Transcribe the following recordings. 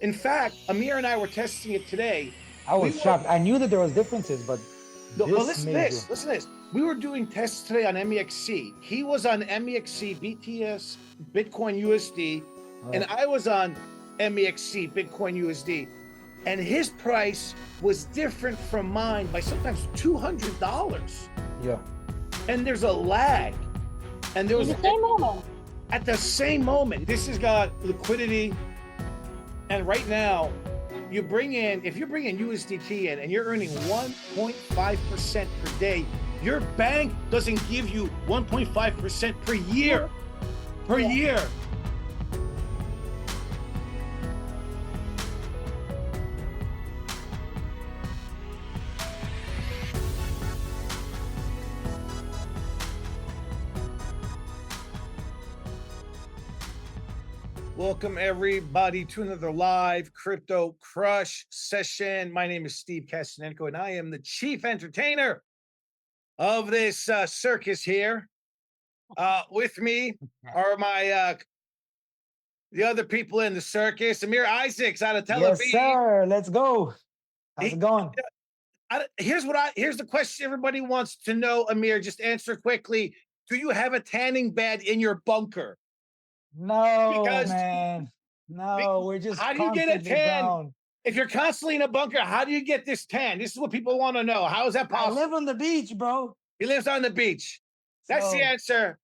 In fact, Amir and I were testing it today. I We was were, shocked. I knew that there was differences, but but this listen to major. this. Listen to this. We were doing tests today on MEXC. He was on MEXC, BTS, Bitcoin USD, and Right. I was on MEXC, Bitcoin USD. And his price was different from mine by sometimes $200. Yeah. And there's a lag. And there In was the same moment. at the same moment. This has got liquidity. And right now, if you're bringing USDT in and you're earning 1.5% per day, your bank doesn't give you 1.5% per year. Per year. Welcome, everybody, to another live Crypto Crush session. My name is Steve Kastanenko, and I am the chief entertainer of this circus here. With me are the other people in the circus. Amir Isaacs out of Tel Aviv. Yes, sir. Let's go. How's it going? Here's the question everybody wants to know, Amir. Just answer quickly. Do you have a tanning bed in your bunker? No, Because man. No, we're just how do you get a constantly tan? down. If you're constantly in a bunker, how do you get this tan? This is what people want to know. How is that I possible? live on the beach, bro. He lives on the beach. That's the So- answer.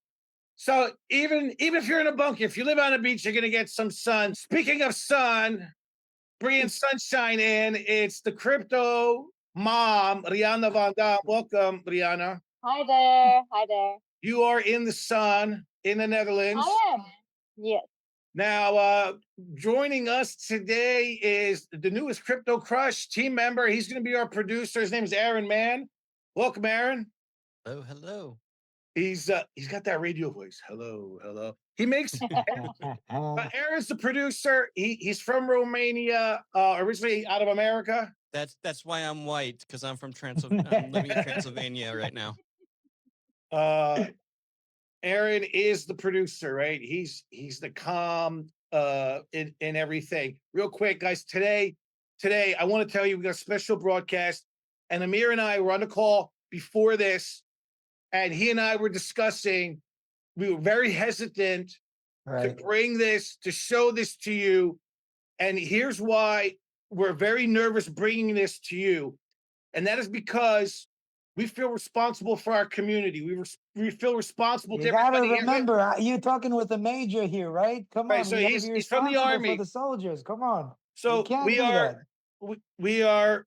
So even if you're in a bunker, if you live on a beach, you're gonna get some sun. Speaking of sun, bringing sunshine in, it's the crypto mom, Rihanna Van Dam. Welcome, Rihanna. Hi there. Hi there. You are in the sun in the Netherlands. I am. Yes. Now, joining us today is the newest Crypto Crush team member. He's going to be our producer. His name is Aaron Mann. Welcome, Aaron. Oh, hello. He's got that radio voice. Hello, hello. He makes Aaron's the producer. He's from Romania, originally out of America. That's why I'm white, because I'm from Transylvania. I'm living in Transylvania right now. Aaron is the producer, right? He's the calm in everything. Real quick, guys, today I want to tell you we got a special broadcast, and Amir and I were on the call before this, and he and I were discussing. We were very hesitant to bring this, to show this to you, and here's why we're very nervous bringing this to you, and that is because we feel responsible for our community. We feel responsible to You gotta everybody. remember, you're talking with a major here, right? Come Right, on. so You gotta he's be from the responsible army. for the soldiers. Come on. So You can't we do are that. we are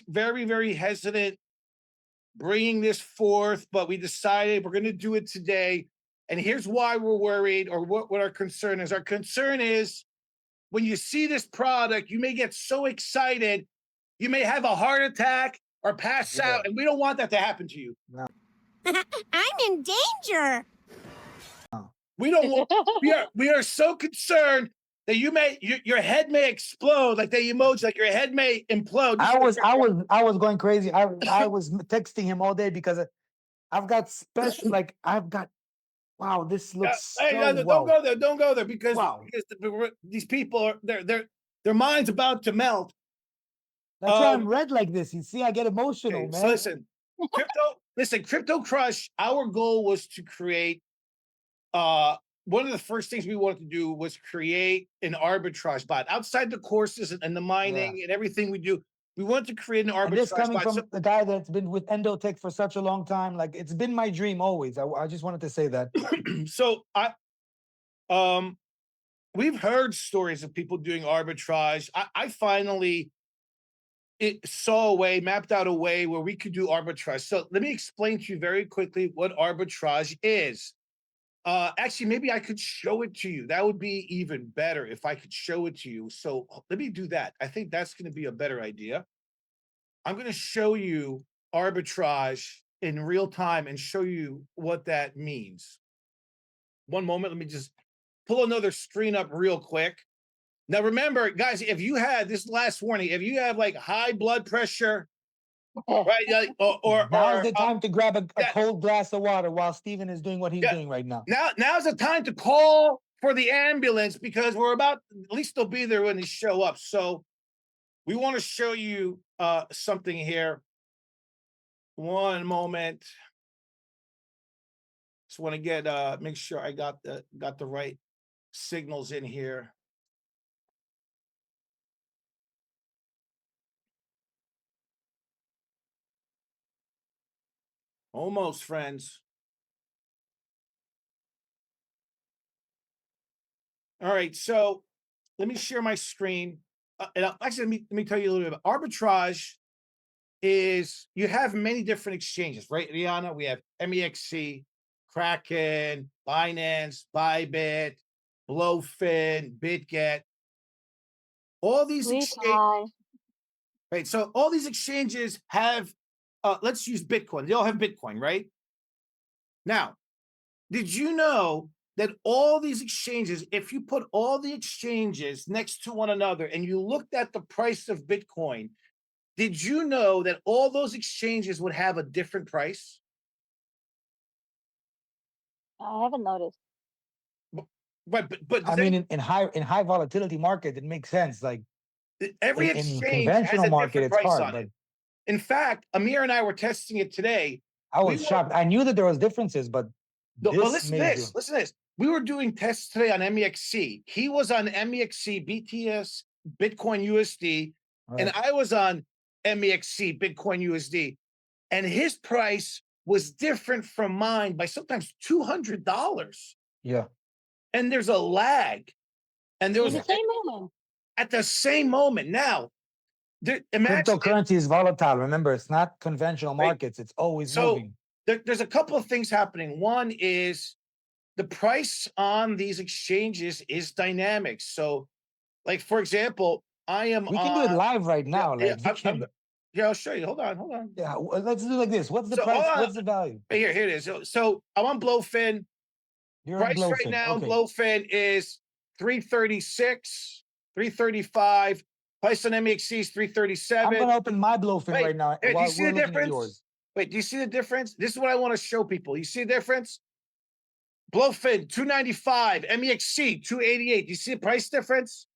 very, very hesitant bringing this forth, but we decided we're going to do it today. And here's why we're worried, or what our concern is. Our concern is when you see this product, you may get so excited, you may have a heart attack or pass out, and we don't want that to happen to you. No. I'm in danger. We don't want, we are so concerned that your head may explode, like the emoji, like your head may implode. I was going crazy. I was texting him all day because I've got special, wow, this looks Hey, so don't well. go there. Don't go there because, Wow. these people are their mind's about to melt. That's why I'm red like this. You see, I get emotional, Okay, man. so Crypto Crush. Our goal was to create. One of the first things we wanted to do was create an arbitrage bot outside the courses and the mining and everything we do. We wanted to create an arbitrage And this coming bot. from the guy that's been with Endotech for such a long time, like it's been my dream always. I just wanted to say that. So we've heard stories of people doing arbitrage. I finally mapped out a way where we could do arbitrage. So let me explain to you very quickly what arbitrage is. Actually, maybe I could show it to you. That would be even better if I could show it to you. So let me do that. I think that's going to be a better idea. I'm going to show you arbitrage in real time and show you what that means. One moment. Let me just pull another screen up real quick. Now, remember, guys, if you had this last warning, if you have like high blood pressure, right? Now's the time to grab a cold glass of water while Steven is doing what he's doing right now. Now's the time to call for the ambulance because we're about, at least they'll be there when they show up. So we want to show you something here. One moment. Just want to get make sure I got the right signals in here. Almost, friends. All right, so let me share my screen. Actually, let me tell you a little bit about arbitrage. Is you have many different exchanges, right, Rihanna? We have MEXC, Kraken, Binance, Bybit, Blowfin, BitGet. All these exchanges, Retry. right? So all these exchanges have, let's use Bitcoin. They all have Bitcoin, right? Now, did you know that all these exchanges, if you put all the exchanges next to one another and you looked at the price of Bitcoin, did you know that all those exchanges would have a different price? I haven't noticed. But I mean, in high volatility market, it makes sense. Like every in exchange has conventional a market, different it's price hard. on But it. In fact, Amir and I were testing it today. I We was were- shocked. I knew that there was differences, but No, but this listen to made this. you. Listen to this. We were doing tests today on MEXC. He was on MEXC, BTS, Bitcoin USD, and Right. I was on MEXC, Bitcoin USD. And his price was different from mine by sometimes $200. Yeah. And there's a lag. And there In was the same moment. at the same moment. Now, imagine Cryptocurrency is volatile. Remember, it's not conventional Right. markets. It's always So moving. there's a couple of things happening. One is the price on these exchanges is dynamic. So, like for example, I am We can do it on. live right now. Yeah, Like we can. yeah, I'll show you. Hold on. Yeah. Let's do like this. What's the So hold price? on. What's the value? Right here it is. So I'm on Blowfin. You're on Price right Blowfin. now, Okay. Blowfin is 336, 335. Price on MEXC is 337. I'm gonna open my Blowfin Wait, right now do you while see we're the looking at difference? yours. Wait, do you see the difference? This is what I want to show people. You see the difference? Blowfin 295, MEXC 288. Do you see the price difference?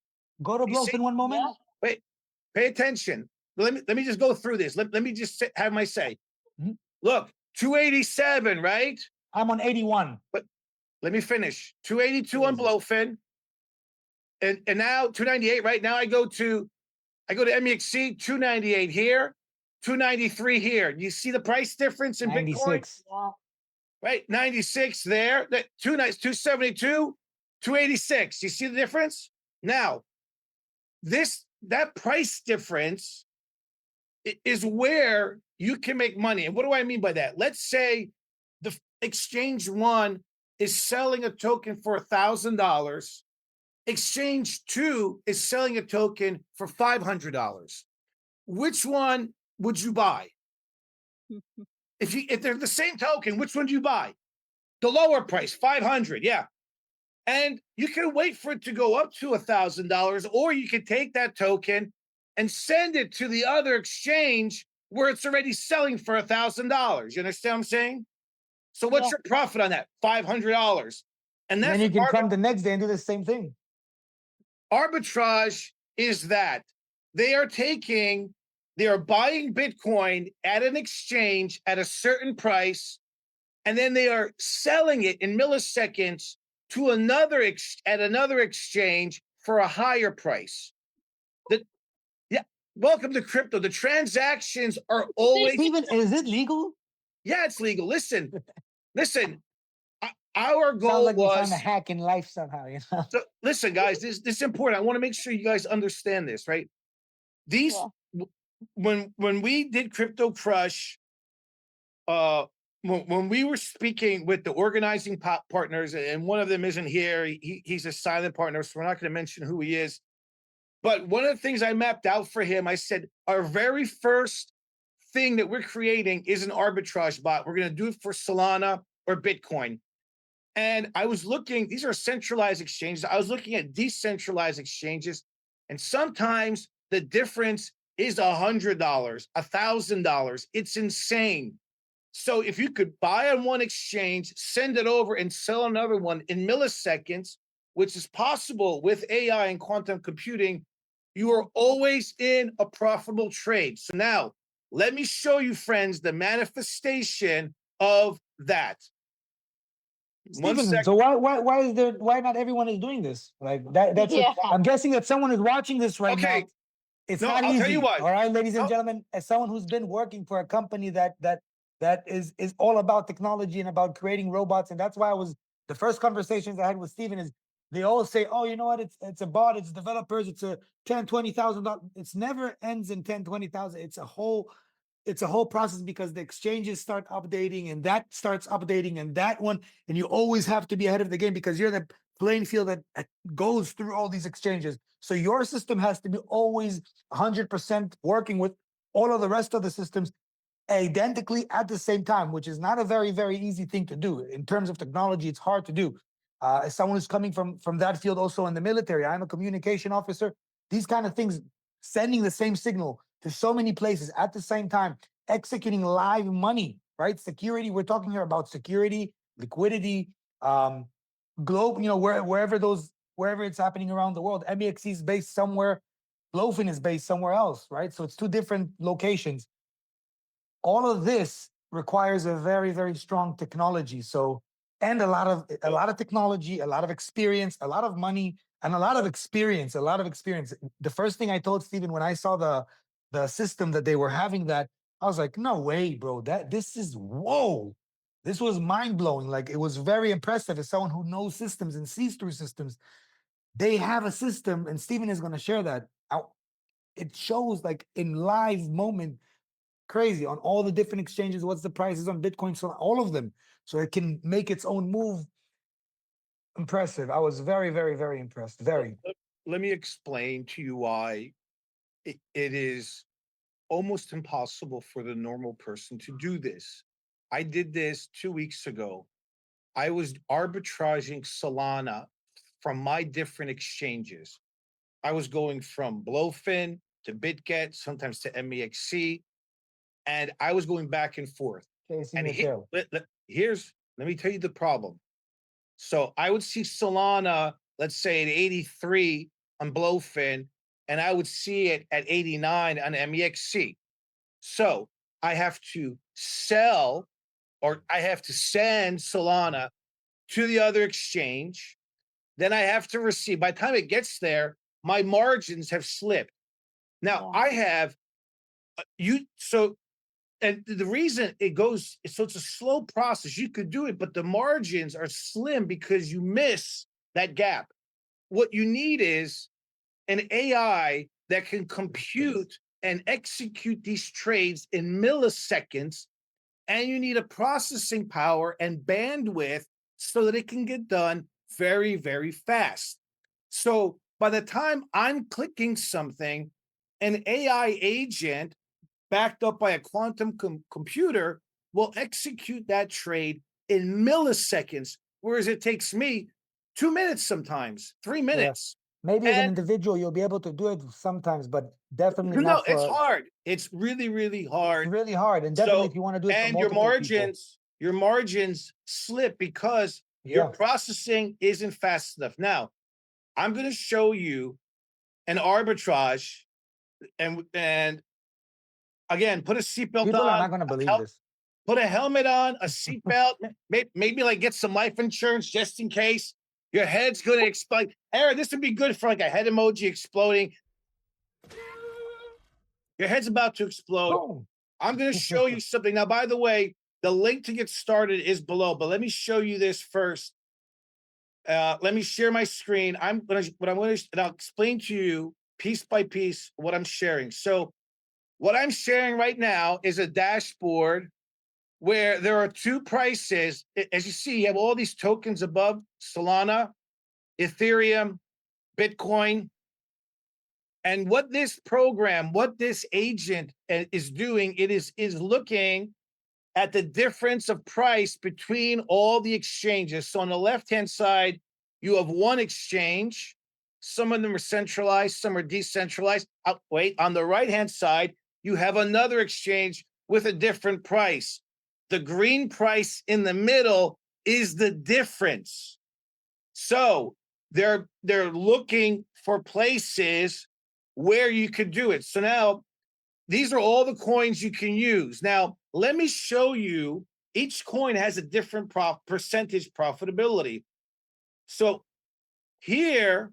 Go to You see? Blowfin one moment. Yeah. Wait, pay attention. Let me just go through this. Let me just have my say. Mhm. Look, 287, right? I'm on 81. But let me finish. 282 on Crazy. Blowfin. And now 298, right? Now I go to MEXC 298 here, 293 here. You see the price difference in Bitcoin? 96. Yeah. Right? 96 there. That 272, 286. You see the difference? Now, that price difference is where you can make money. And what do I mean by that? Let's say the exchange one is selling a token for $1,000. Exchange two is selling a token for $500. Which one would you buy? If they're the same token, which one do you buy? The lower price, 500. Yeah. And you can wait for it to go up to $1,000, or you can take that token and send it to the other exchange where it's already selling for $1,000. You understand what I'm saying? So what's your profit on that? $500. And Then that's you can come the next day and do the same thing. arbitrage is that they are buying Bitcoin at an exchange at a certain price, and then they are selling it in milliseconds to another exchange for a higher price. Welcome to crypto. The transactions are always Is it legal? Yeah, it's legal. Listen. Our goal Sounds like we was found a hack in life somehow. You know. So listen, guys, this is important. I want to make sure you guys understand this, right? These when we did Crypto Crush, when we were speaking with the organizing partners, and one of them isn't here, he's a silent partner, so we're not going to mention who he is. But one of the things I mapped out for him, I said, our very first thing that we're creating is an arbitrage bot. We're going to do it for Solana or Bitcoin. And I was looking, these are centralized exchanges. I was looking at decentralized exchanges, and sometimes the difference is $100, $1,000. It's insane. So if you could buy on one exchange, send it over and sell another one in milliseconds, which is possible with AI and quantum computing, you are always in a profitable trade. So now, let me show you, friends, the manifestation of that. One Stephen, second. so why not everyone is doing this? Like that's Yeah. I'm guessing that someone is watching this right now. Okay, It's no, not I'll tell you easy. what. All right, ladies and No, gentlemen, as someone who's been working for a company that is all about technology and about creating robots, and that's why I was the first conversations I had with Steven is they all say, oh, you know what, it's a bot, it's developers, it's a 10, $20,000. It's never ends in 10, 20,000. It's a whole process because the exchanges start updating and that starts updating and that one, and you always have to be ahead of the game because you're the playing field that goes through all these exchanges. So your system has to be always 100% working with all of the rest of the systems identically at the same time, which is not a very, very easy thing to do. In terms of technology, it's hard to do. As someone who's coming from that field also in the military, I'm a communication officer. These kind of things, sending the same signal to so many places at the same time, executing live money, right? Security, we're talking here about security, liquidity, globe, wherever it's happening around the world. MEXC is based somewhere, Glofin is based somewhere else, right? So it's two different locations. All of this requires a very, very strong technology. So, and a lot of technology, a lot of experience, a lot of money, and a lot of experience. The first thing I told Steven when I saw the system that they were having, that I was like, no way, bro. This is whoa. This was mind blowing. Like, it was very impressive as someone who knows systems and sees through systems. They have a system, and Steven is going to share that. It shows like in live moment, crazy on all the different exchanges, what's the prices on Bitcoin, so all of them, so it can make its own move. Impressive. I was very, very, very impressed. Very. let me explain to you why it is almost impossible for the normal person to do this. I did this 2 weeks ago. I was arbitraging Solana from my different exchanges. I was going from Blowfin to BitGet, sometimes to MEXC, and I was going back and forth. Chasing And the tail. let me tell you the problem. So I would see Solana, let's say at 83 on Blowfin, and I would see it at 89 on MEXC. So I have to sell, or I have to send Solana to the other exchange. Then I have to receive. By the time it gets there, my margins have slipped. Now Yeah. I have and the reason it goes, so it's a slow process. You could do it, but the margins are slim because you miss that gap. What you need is an AI that can compute and execute these trades in milliseconds, and you need a processing power and bandwidth so that it can get done very, very fast. So by the time I'm clicking something, an AI agent backed up by a quantum computer will execute that trade in milliseconds, whereas it takes me 2 minutes, sometimes 3 minutes. Maybe as an And individual, you'll be able to do it sometimes, but definitely no, not it's for. hard. It's really, really It's hard. really hard, and definitely So, if you want to do it for and your multiple people. margins slip because your Yeah. processing isn't fast enough. Now, I'm going to show you an arbitrage, and again, put a seatbelt People are on. not going to believe this. Put a helmet on, a seatbelt, maybe like get some life insurance just in case your head's going to explode. Aaron, this would be good for like a head emoji exploding. Your head's about to explode. Boom. I'm going to show you something. Now, by the way, the link to get started is below, but let me show you this first. Let me share my screen. And I'll explain to you piece by piece what I'm sharing. So what I'm sharing right now is a dashboard where there are two prices. As you see, you have all these tokens above: Solana, Ethereum, Bitcoin. And what this program, what this agent is doing, it is looking at the difference of price between all the exchanges. So on the left-hand side, you have one exchange. Some of them are centralized, some are decentralized. Wait, on the right-hand side, you have another exchange with a different price. The green price in the middle is the difference. So they're looking for places where you could do it. So now these are all the coins you can use. Now, let me show you, each coin has a different percentage profitability. So here,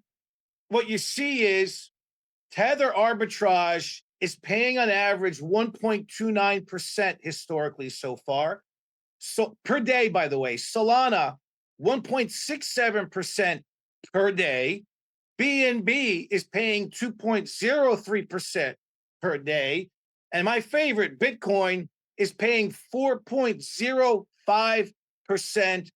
what you see is Tether arbitrage is paying on average 1.29% historically so far. So per day, by the way, Solana, 1.67% per day. BNB is paying 2.03% per day. And my favorite, Bitcoin, is paying 4.05%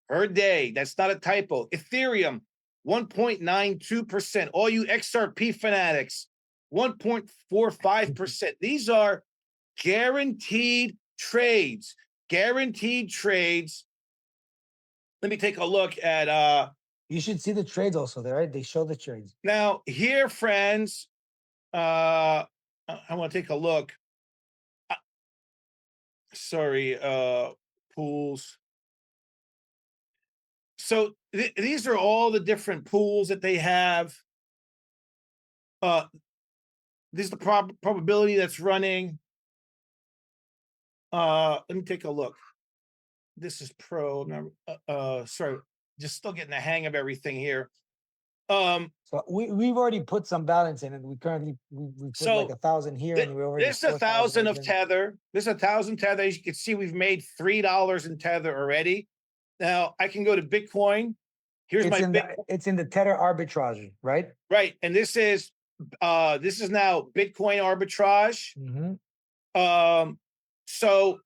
per day. That's not a typo. Ethereum, 1.92%. All you XRP fanatics, 1.45%. These are guaranteed trades. Guaranteed trades. Let me take a look at You should see the trades also there, right? They show the trades. now here, friends. I want to take a look. Sorry, pools. So these are all the different pools that they have. This is the probability that's running. Let me take a look. This is pro. Sorry, just still getting the hang of everything here. So we've already put some balance in, and we currently we put So like 1,000 here, and we're already This is 1,000 of Tether. This is 1,000 Tether. As you can see, we've made $3 in Tether already. Now I can go to Bitcoin. Here's my it's in the Tether arbitrage, right? Right, and this is now Bitcoin arbitrage. So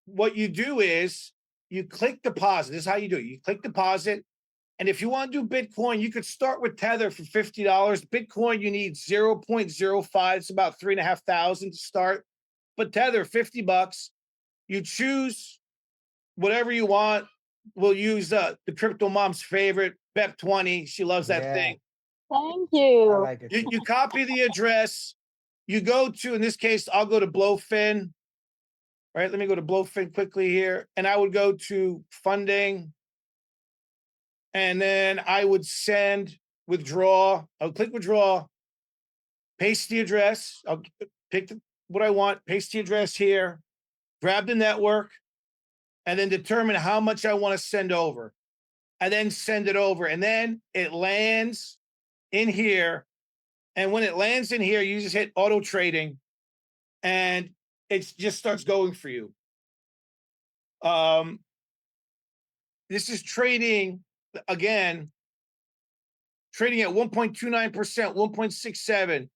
what you do is you click deposit. This is how you do it. You click deposit. And if you want to do Bitcoin, you could start with Tether for $50. Bitcoin, you need 0.05. It's about 3,500 to start. But Tether, $50. You choose whatever you want. We'll use the crypto mom's favorite, BEP20. She loves that thing. Thank I you. like it. You copy the address. You go to, in this case, I'll go to Blowfin. Right, let me go to Blowfin quickly here. And I would go to funding. And then I would send withdraw. I'll click withdraw, paste the address. I'll pick what I want, paste the address here, grab the network, and then determine how much I want to send over. And then send it over. And then it lands in here. And when it lands in here, you just hit auto trading and it just starts going for you. This is trading again. Trading at 1.29%, 1.67.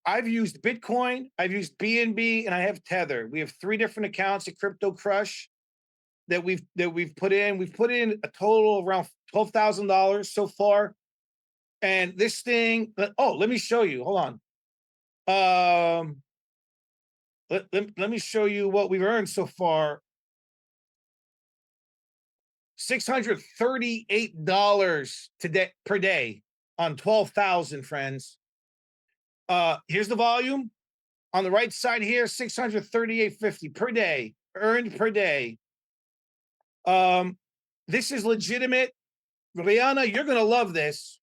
I've used Bitcoin, I've used BNB, and I have Tether. We have 3 different accounts at Crypto Crush that we've put in. We've put in a total of around $12,000 so far. And this thing, let me show you. Hold on. Let me show you what we've earned so far. $638 today per day on 12,000, friends. Here's the volume on the right side here, 638.50 per day, earned per day. This is legitimate. Rihanna, you're gonna love this.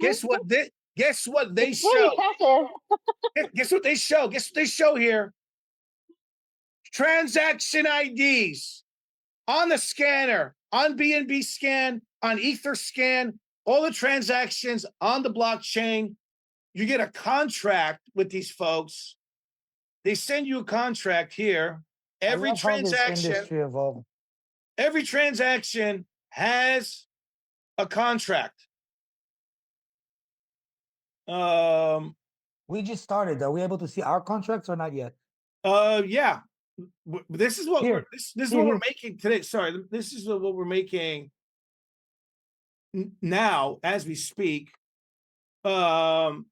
Guess what they It's show? really passive. Guess what they show? Guess what they show here? Transaction IDs on the scanner, on BNB scan, on Ether scan, all the transactions on the blockchain. You get a contract with these folks. They send you a contract here. Every transaction has a contract. We just started. Are we able to see our contracts or not yet? Yeah. This is what Here. this is what we're making today. Sorry, this is what we're making now as we speak. And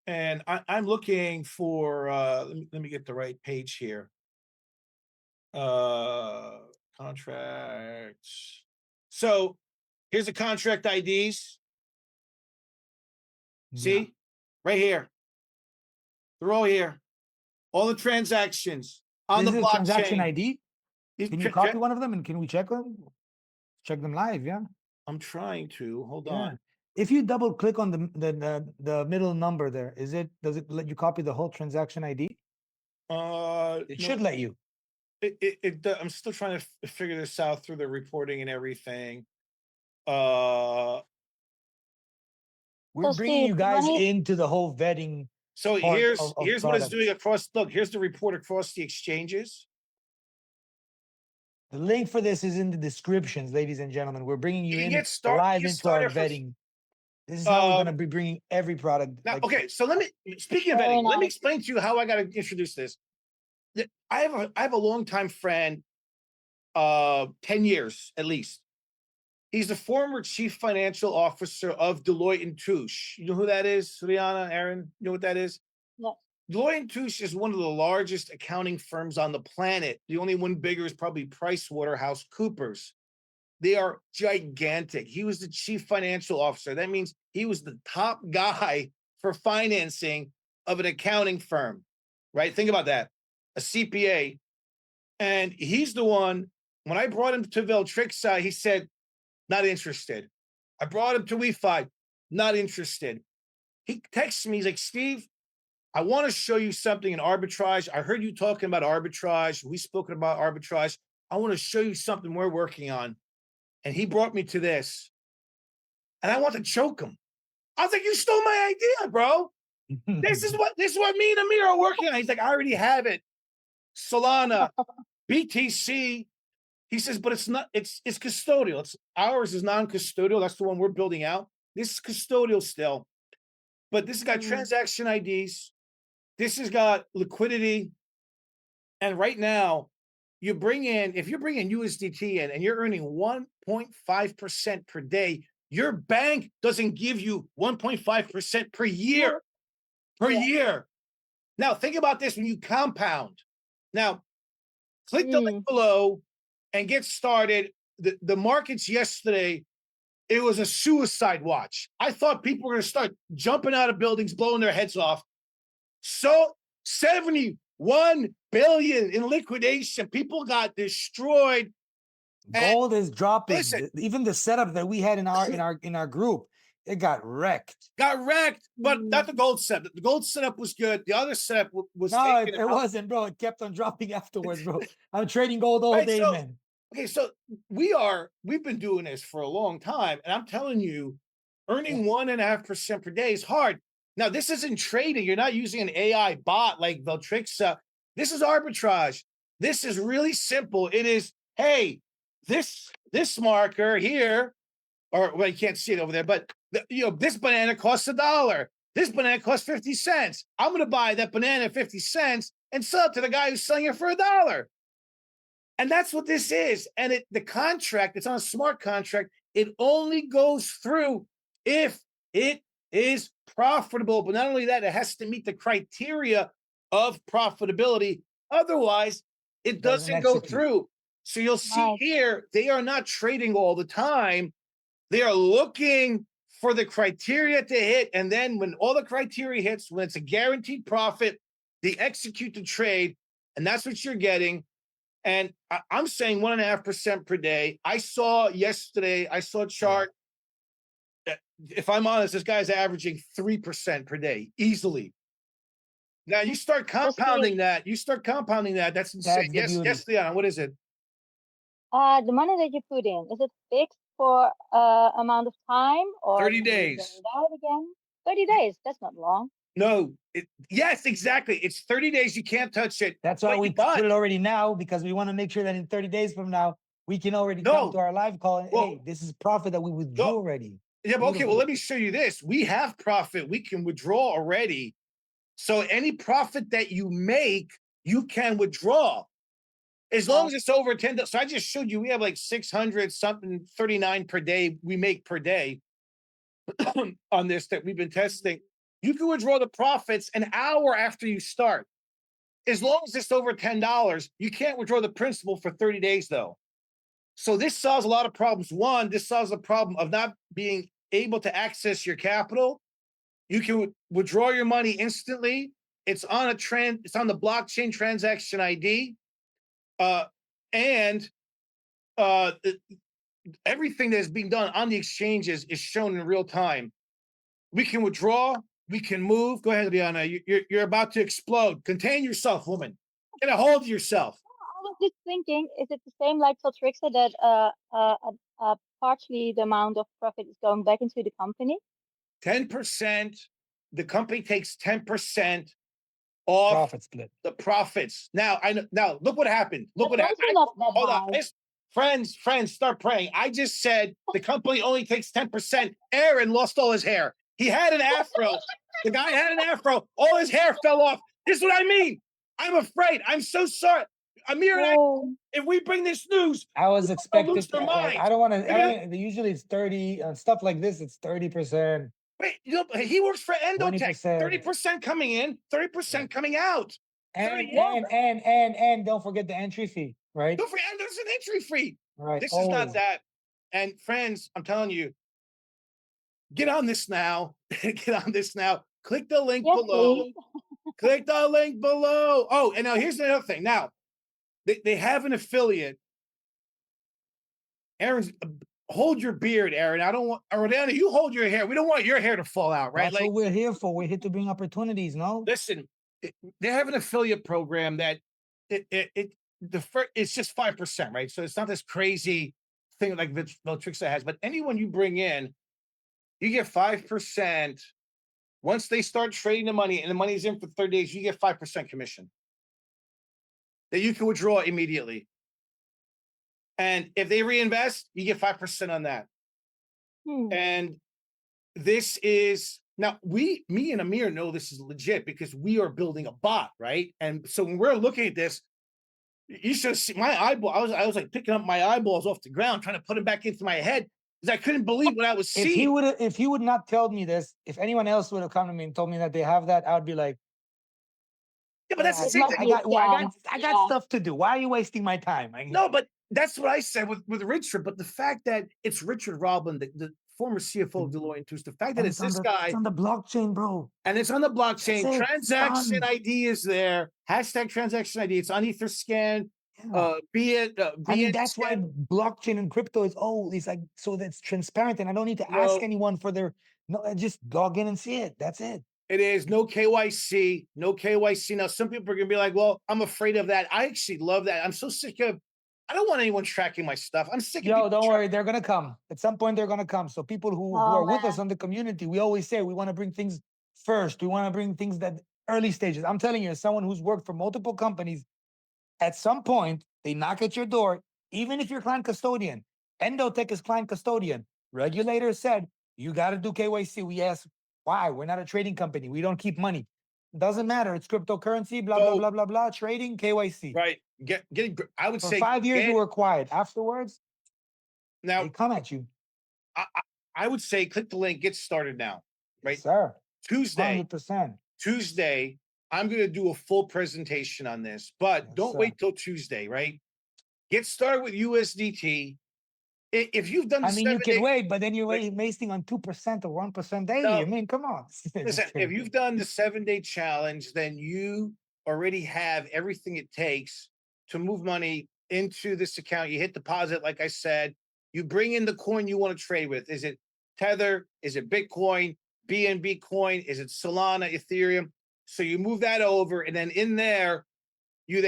I'm looking for let me get the right page here. Contracts. So here's the contract IDs. See, right here. They're all here. All the transactions on the blockchain. Transaction ID. Can you copy one of them and can we check them? Check them live, yeah. I'm trying to. Hold Yeah. on. If you double click on the middle number there, does it let you copy the whole transaction ID? It No, should let you. I'm still trying to figure this out through the reporting and everything. Uh, We're So bringing Steve, you the guys money. into the whole vetting so part here's of what it's doing products. across. Look, here's the report across the exchanges. The link for this is in the descriptions, ladies and gentlemen. We're bringing you in live Get into our started for vetting. This is how we're going to um be bringing every product. now. Like, Okay, so let me speaking of Very vetting, let me nice. explain to you how I got to introduce this. I have a longtime friend, 10 years at least. He's the former chief financial officer of Deloitte and Touche. You know who that is, Rihanna, Aaron? You know what that is? Yeah. Deloitte and Touche is one of the largest accounting firms on the planet. The only one bigger is probably PricewaterhouseCoopers. They are gigantic. He was the chief financial officer. That means he was the top guy for financing of an accounting firm, right? Think about that. A CPA. And he's the one, when I brought him to Veltrixa, he said, not interested. I brought him to WeFi, not interested. He texts me, he's like, Steve, I want to show you something in arbitrage. I heard you talking about arbitrage. We've spoken about arbitrage. I want to show you something we're working on. And he brought me to this. And I want to choke him. I was like, you stole my idea, bro. This is what me and Amir are working on. He's like, I already have it. Solana, BTC. He says, but it's not, it's custodial. Ours is non-custodial. That's the one we're building out. This is custodial still. But this has got transaction IDs. This has got liquidity. And right now, if you're bringing USDT in and you're earning 1.5% per day, your bank doesn't give you 1.5% per year. Per year. Now, think about this when you compound. Now, click the link below and get started. The markets yesterday, it was a suicide watch. I thought people were going to start jumping out of buildings, blowing their heads off. So 71 billion in liquidation. People got destroyed. gold is dropping. Listen, Even the setup that we had in our group, it got wrecked. but not the gold setup. The gold setup was good. The other setup was No, taken it out. wasn't, bro. It kept on dropping afterwards, bro. I'm trading gold all Right, day, so- man. Okay, so we've been doing this for a long time, and I'm telling you, earning 1.5% per day is hard. Now, this isn't trading. You're not using an AI bot like Veltrixa. This is arbitrage. This is really simple. It is, hey, this marker here, or well, you can't see it over there, but this banana costs $1. This banana costs 50 cents. I'm going to buy that banana at 50 cents and sell it to the guy who's selling it for $1. And that's what this is. And the contract, it's on a smart contract. It only goes through if it is profitable. But not only that, it has to meet the criteria of profitability. Otherwise, it doesn't go through. So you'll see here, they are not trading all the time. They are looking for the criteria to hit. And then when all the criteria hits, when it's a guaranteed profit, they execute the trade. And that's what you're getting. And I'm saying 1.5% per day. I saw a chart. If I'm honest, this guy's averaging 3% per day easily. Now you start compounding that. That's insane. That's the beauty. Yes, Leon. What is it? The money that you put in, is it fixed for amount of time or 30 can you days. get it out again? 30 days. That's not long. No. Yes, exactly. It's 30 days. You can't touch it. That's why we put it already now, because we want to make sure that in 30 days from now, we can already come to our live call and hey, this is profit that we withdrew already. Yeah, but okay, well, let me show you this. We have profit we can withdraw already. So any profit that you make, you can withdraw. As long as it's over 10. So I just showed you we have like 600 something 39 per day we make per day on this that we've been testing. You can withdraw the profits an hour after you start. As long as it's over $10, you can't withdraw the principal for 30 days though. So this solves a lot of problems. One, this solves the problem of not being able to access your capital. You can withdraw your money instantly. It's on the blockchain transaction ID. And everything that is being done on the exchanges is shown in real time. We can withdraw, we can move. Go ahead, Liana. You're about to explode. Contain yourself, woman. Get a hold of yourself. I was just thinking, is it the same like Filtrixa that partially the amount of profit is going back into the company? 10%. The company takes 10% off Profit split. the profits. Now, I know. Now, look what happened. Look But what happened. also not that Hold on. high. Friends, start praying. I just said the company only takes 10%. Aaron lost all his hair. He had an afro. The guy had an afro. All his hair fell off. This is what I mean. I'm afraid. I'm so sorry. Amir and I, Oh, if we bring this news, I was they'll expecting. lose their mind. I don't want Yeah. to. Usually it's 30 stuff like this. It's 30%. Wait, he works for Endotech. 20%. 30% coming in, 30% coming out. And don't forget the entry fee, right? Don't forget, there's an entry fee. Right. This is not that. And friends, I'm telling you, get on this now. Get on this now. Click the link yes, below. please. Click the link below. Oh, and now here's another thing. Now, they have an affiliate. Aaron's hold your beard, Aaron. I don't want Rodana, you hold your hair. We don't want your hair to fall out, right? That's what we're here for. We're here to bring opportunities, no? Listen, they have an affiliate program that it's just 5%, right? So it's not this crazy thing like Viltrixa has, but anyone you bring in, you get 5%. Once they start trading the money and the money's in for 30 days, you get 5% commission that you can withdraw immediately. And if they reinvest, you get 5% on that. And this is now me and Amir know this is legit because we are building a bot, right? And so when we're looking at this, you should see my eyeball. I was like picking up my eyeballs off the ground, trying to put them back into my head because I couldn't believe what I was seeing. If he would not tell me this, if anyone else would have come to me and told me that they have that, I would be like, yeah, but that's the same thing. I got stuff to do. Why are you wasting my time? No, but that's what I said with Richard. But the fact that it's Richard Roblin, the former CFO of Deloitte & Touche, the fact that it's this guy. It's on the blockchain, bro. And it's on the blockchain. Transaction done. ID is there. Hashtag transaction ID. It's on Etherscan. That's why blockchain and crypto is it's like so that's transparent, and I don't need to ask anyone for their I just log in and see it. That's it. It is no KYC, no KYC. Now, some people are gonna be like, "Well, I'm afraid of that." I actually love that. I'm so sick of. I don't want anyone tracking my stuff. I'm sick of. Yo, don't worry, they're gonna come at some point. They're gonna come. So people who are with us on the community, we always say we want to bring things first. We want to bring things that early stages. I'm telling you, as someone who's worked for multiple companies, at some point they knock at your door. Even if you're client custodian, Endotech is client custodian. Regulator said you got to do KYC. We ask why. We're not a trading company. We don't keep money. Doesn't matter. It's cryptocurrency. Blah blah blah blah blah. Trading KYC. Right. Getting. I would For say 5 years we were quiet. Afterwards, now they come at you. I would say click the link. Get started now. Right, yes, sir. Tuesday. 100%. Tuesday. I'm going to do a full presentation on this, but don't wait till Tuesday. Right. Get started with USDT. If you've done, you can wait, but then you're wasting on 2% or 1% daily. No. I mean, come on. Listen, if you've done the 7-day challenge, then you already have everything it takes to move money into this account. You hit deposit, like I said. You bring in the coin you want to trade with. Is it Tether? Is it Bitcoin? BNB coin? Is it Solana, Ethereum? So you move that over, and then in there, you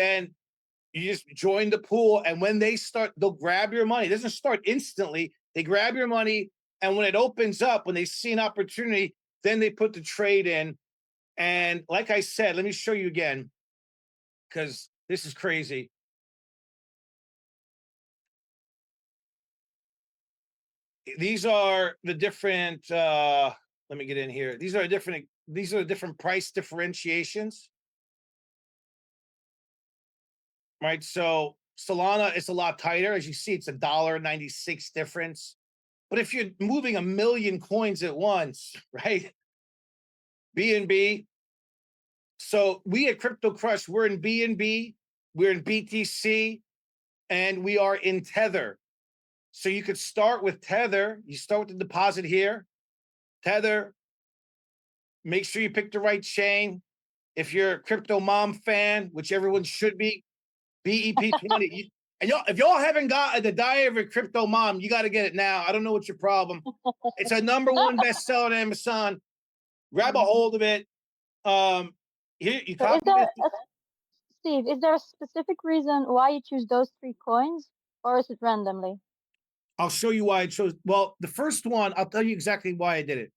just join the pool, and when they start, they'll grab your money. It doesn't start instantly. They grab your money, and when it opens up, when they see an opportunity, then they put the trade in. And like I said, let me show you again, because this is crazy. These are the different, let me get in here. These are the different price differentiations. Right, so Solana is a lot tighter. As you see, it's $1.96 difference. But if you're moving 1 million coins at once, right? BNB. So we at Crypto Crush, we're in BNB, we're in BTC, and we are in Tether. So you could start with Tether. You start with the deposit here. Tether. Make sure you pick the right chain. If you're a Crypto Mom fan, which everyone should be, BEP20. And y'all, if y'all haven't got the Diary of a Crypto Mom, you got to get it now. I don't know what's your problem. It's a #1 bestseller on Amazon. Grab a hold of it. Here you So is copy there this. Steve, is there a specific reason why you choose those 3 coins, or is it randomly? I'll show you why I chose. Well, the first one, I'll tell you exactly why I did it.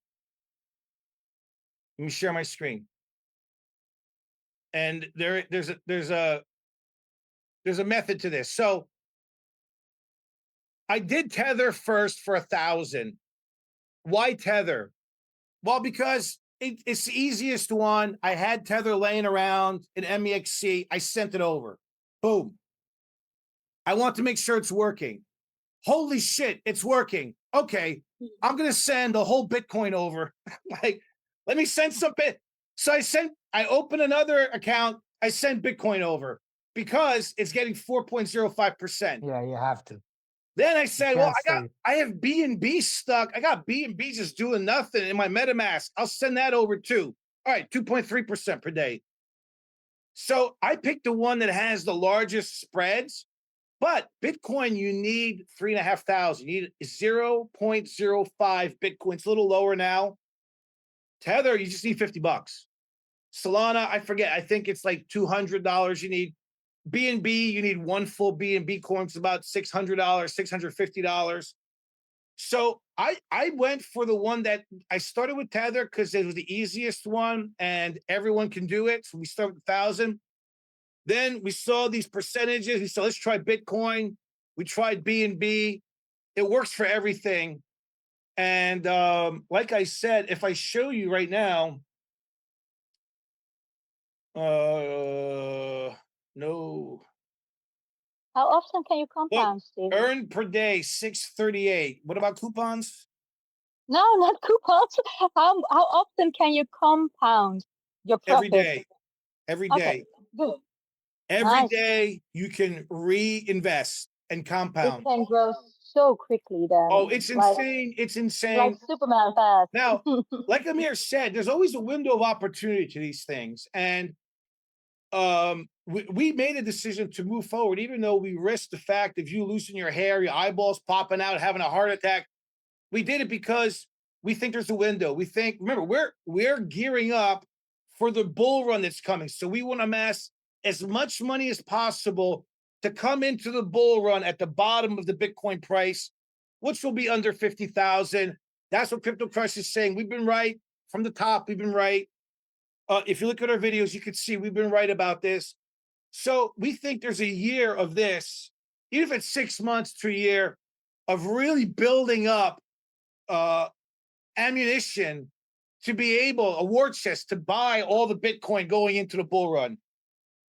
Let me share my screen. And there's a method to this. So I did Tether first for 1,000. Why Tether? Well, because it's the easiest one. I had Tether laying around in MEXC. I sent it over. Boom. I want to make sure it's working. Holy shit, it's working. Okay, I'm gonna send the whole Bitcoin over. Like, let me send some bit. So I open another account. I send Bitcoin over because it's getting 4.05%. Yeah, you have to. Then I said, well, can't save. I have BNB stuck. I got BNB just doing nothing in my MetaMask. I'll send that over too. All right, 2.3% per day. So I picked the one that has the largest spreads, but Bitcoin, you need 3,500. You need 0.05 Bitcoin. It's a little lower now. Tether, you just need $50. Solana, I forget. I think it's like $200 you need. BNB, you need one full BNB coin. It's about $600, $650. So I went for the one that I started with Tether because it was the easiest one and everyone can do it. So we started with 1,000. Then we saw these percentages. We said, let's try Bitcoin. We tried BNB. It works for everything. And like I said, if I show you right now, no. How often can you Look, compound, Steve? earned per day, 638. What about coupons? No, not coupons. How often can you compound your Every profits? day. Every Okay, day. good. Every Nice. day you can reinvest and It compound. can grow so quickly then. Oh, it's Like insane. It's like insane. Superman fast. Now, like Amir said, there's always a window of opportunity to these things. And we made a decision to move forward, even though we risked the fact of you losing your hair, your eyeballs popping out, having a heart attack. We did it because we think there's a window. We think, remember, we're gearing up for the bull run that's coming. So we want to amass as much money as possible to come into the bull run at the bottom of the Bitcoin price, which will be under 50,000. That's what Crypto Crush is saying. We've been right from the top. We've been right. If you look at our videos, you can see we've been right about this. So we think there's a year of this, even if it's 6 months to a year, of really building up ammunition to be able, a war chest to buy all the Bitcoin going into the bull run.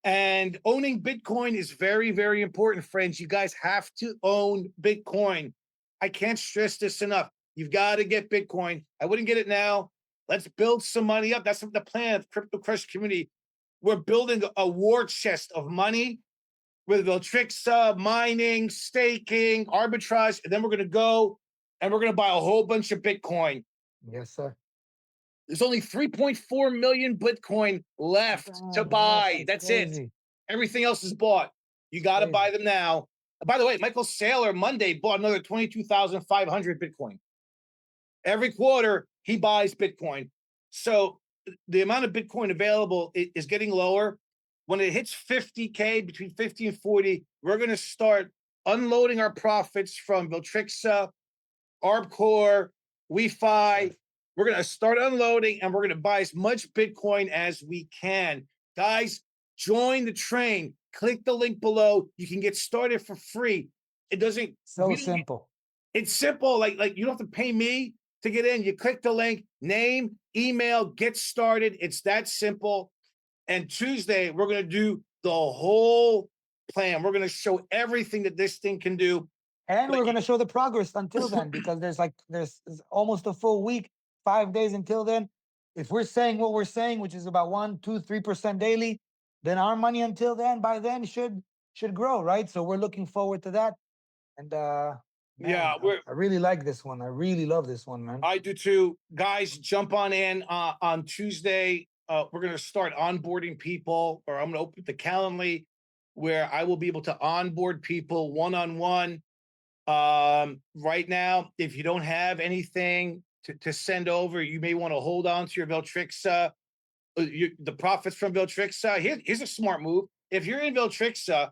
And owning Bitcoin is very, very important, friends. You guys have to own Bitcoin. I can't stress this enough. You've got to get Bitcoin. I wouldn't get it now. Let's build some money up. That's the plan of Crypto Crush community. We're building a war chest of money with Viltrixa, mining, staking, arbitrage, and then we're going to go and we're going to buy a whole bunch of Bitcoin. Yes, sir. There's only 3.4 million Bitcoin left to Damn, buy. yes, That's crazy. it. Everything else is bought. You got to buy them now. By the way, Michael Saylor Monday bought another 22,500 Bitcoin. Every quarter, he buys Bitcoin. So the amount of Bitcoin available is getting lower. When it hits 50K, between 50 and 40, we're going to start unloading our profits from Viltrixa, ArbCore, WeFi. We're going to start unloading and we're going to buy as much Bitcoin as we can. Guys, join the train. Click the link below. You can get started for free. It doesn't So simple. It's simple. Like you don't have to pay me to get in. You click the link, name, email, get started. It's that simple. And Tuesday, we're going to do the whole plan. We're going to show everything that this thing can do. And we're going to show the progress until then, because there's almost a full week, 5 days until then. If we're saying what we're saying, which is about 1, 2, 3% daily, then our money until then, by then, should grow, right? So we're looking forward to that. And man, Yeah, I really like this one. I really love this one, man. I do too. Guys, jump on in on Tuesday. We're going to start onboarding people, or I'm going to open the Calendly. where I will be able to onboard people one-on-one. Right now, if you don't have anything to send over, you may want to hold on to your Veltrixa, the profits from Veltrixa. Here's a smart move. If you're in Veltrixa,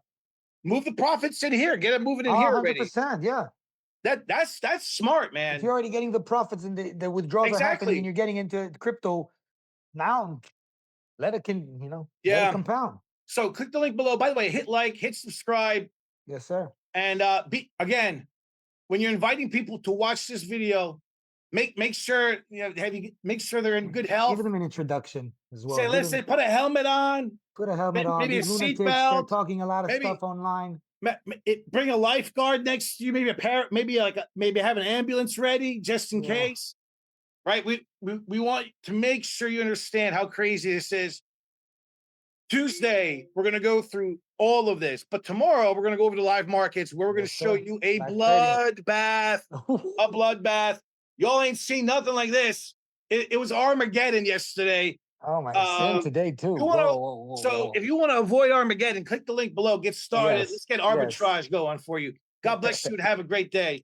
move the profits in here. Get it moving in here already. 100%, yeah. That's smart, If man. you're already getting the profits and the withdrawals are happening Exactly. and you're getting into crypto, now let it let Yeah. it compound. So click the link below. By the way, hit like, hit subscribe, Yes, sir. and again, when you're inviting people to watch this video, make sure make sure they're in good health. Give them an introduction as well. Say, listen, put a helmet on. Put a helmet on. Maybe a These lunatics, seatbelt. they're talking a lot of Maybe- stuff online. Bring a lifeguard next to you. Maybe maybe have an ambulance ready just in Yeah. case. Right? We want to make sure you understand how crazy this is. Tuesday, we're going to go through all of this, but tomorrow we're going to go over to live markets where we're going to Yes, show sir. you a Live bloodbath. A bloodbath. Y'all ain't seen nothing like this. It was Armageddon yesterday. Oh my, same today too. you wanna- Whoa. So if you want to avoid Armageddon, click the link below. Get started. Yes, Let's get yes. arbitrage going for you. God bless you and have a great day.